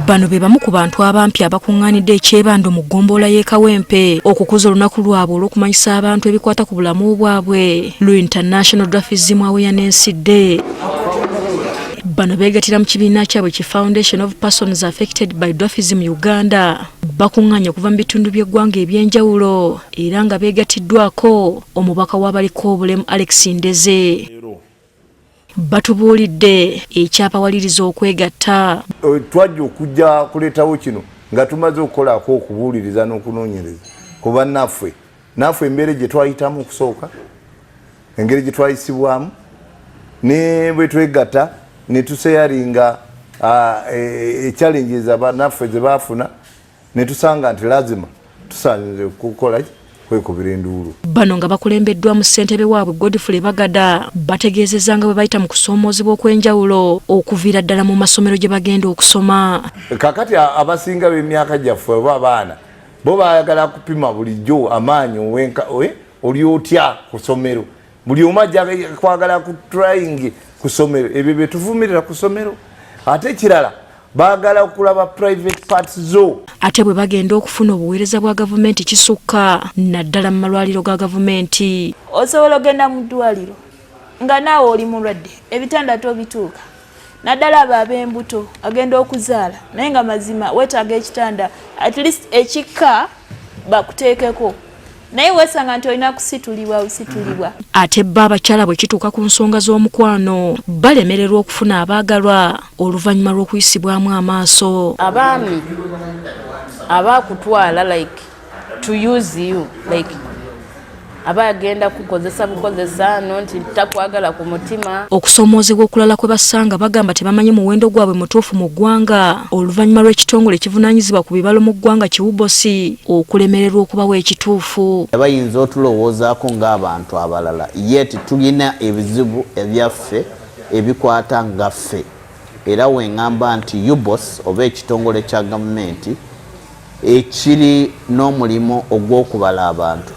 Bano be bamu ku bantu abampi abakungaanidde ekyebando mu ggombolola y'e Kawempe okukuza olunaku lwabwe olw'okumanyisa abantu ebikwata ku bulamu bwabwe lu International Dwarfism Awareness Day. Bano beegatira mu kibiina kyabwe ki Foundation of Persons Affected by Dwarfism Uganda bakungaanya okuva mu bitundu by'eggwanga eby'enjawulo era nga beegatiddwako omubaka w'abaliko obulemu Alex Ndeze. Batubuulidde ekyapawaliriza okwegatta. Twajja okujja kuleetawo kino nga tumaze okukolako okubuuliriza n'okunoonyereza ku bannaffe. Naffe embeera gye twayitamu okusooka, engeri gye twayisibwamu, ne bwe twegatta ne tuseyaringa challenges abannaffe ze baafuna ne tusanga nti lazima tusaanire kukola kwekubira enduulu. Bano nga bakulembeddwa mu ssentebe waabwe Godfrey Bagada bategeezezza nga bwe bayita mu kusoomoozebwa okw'enjawulo okuviira ddala mu masomero gye bagenda okusoma. Kakati abasinga b'emyaka gyaffe oba abaana bo baayagala kupima bulijjo amaanyi oli otya ku ssomero. Buli omu ajja kwagala ku trying ku ssomero. Ebyo bye tuvumirira ku ssomero. Ate ekirala baagala okulaba private parts zo. Ate bwe bagenda okufuna obuweereza bwa gavumenti kisukka naddala mu malwaliro ga gavumenti. Osobola ogenda mu ddwaliro nga naawe oli mulwadde ebitanda tobituuka naddala abo ab'embuto agenda okuzaala naye nga mazima weetaaga ekitanda at least ekikka bakuteekeko naye weesanga nti olina kusitulibwa busitulibwa. Ate bba abakyala bwe kituuka ku nsonga z'omukwano balemererwa okufuna abaagalwa oluvannyuma lw'okuyisibwamu amaaso. Abaami abakutwala like to use you like abagenda kukozesa bukozesa nti takwagala ku mutima. Okusoomoozebwa okulala kwe basanga bagamba tebamanyi muwendo gwabwe mutuufu mu ggwanga oluvannyuma lw'ekitongole ekivunaanyizibwa ku bibalo mu ggwanga Kiwubosi okulemererwa okubawa ekituufu. Bayinza otulowoozaako ng'abantu abalala yeti tulina ebizibu ebyaffe ebikwata ngaffe era weŋŋamba nti UBOS oba ekitongole kya gavumenti ekiri n'omulimu ogw'okubala abantu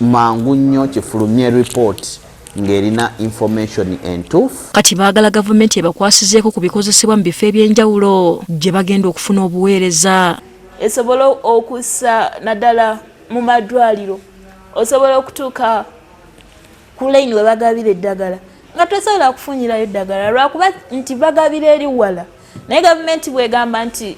mangu nnyo kifulumye report ng'erina information entuufu. Kati baagala gavumenti ebakwasizeeko ku bikozesebwa mu bifo eby'enjawulo gye bagenda okufuna obuweereza. Esobola okussa naddala mu madwaliro, osobola okutuuka ku layini we bagabira eddagala nga tosobola kufunirayo eddagala lwakuba nti bagabira eri wala, naye gavumenti bwegamba nti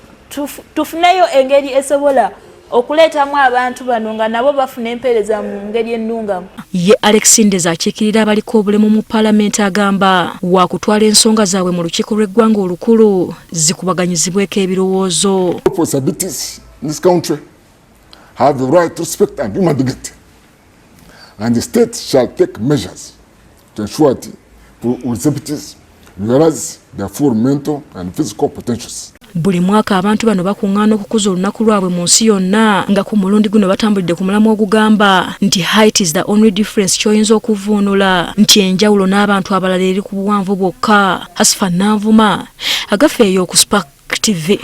tufuneyo engeri esobola okuleetamu abantu bano nga nabo bafuna empeereza mu ngeri ennungamu. Ye Alex Ndeze akiikirira abaliko obulemu mu Paalamenti agamba wakutwala ensonga zaabwe mu lukiiko lw'eggwanga olukulu zikubaganyizibweko ebirowoozo. Disabilities in this country have the right to respect and human dignity, and the state shall take measures to ensure that disabilities realize their full mental and physical potentials. Buli mwaka abantu bano bakuŋŋaana okukuza olunaku lwabwe mu nsi yonna nga ku mulundi guno batambulidde ku mulamwa ogugamba nti height is the only difference ky'oyinza okuvuunula nti enjawulo n'abantu abalala eri ku buwanvu bwokka. Asfa Nanvuma agafeeyo ku Spark TV.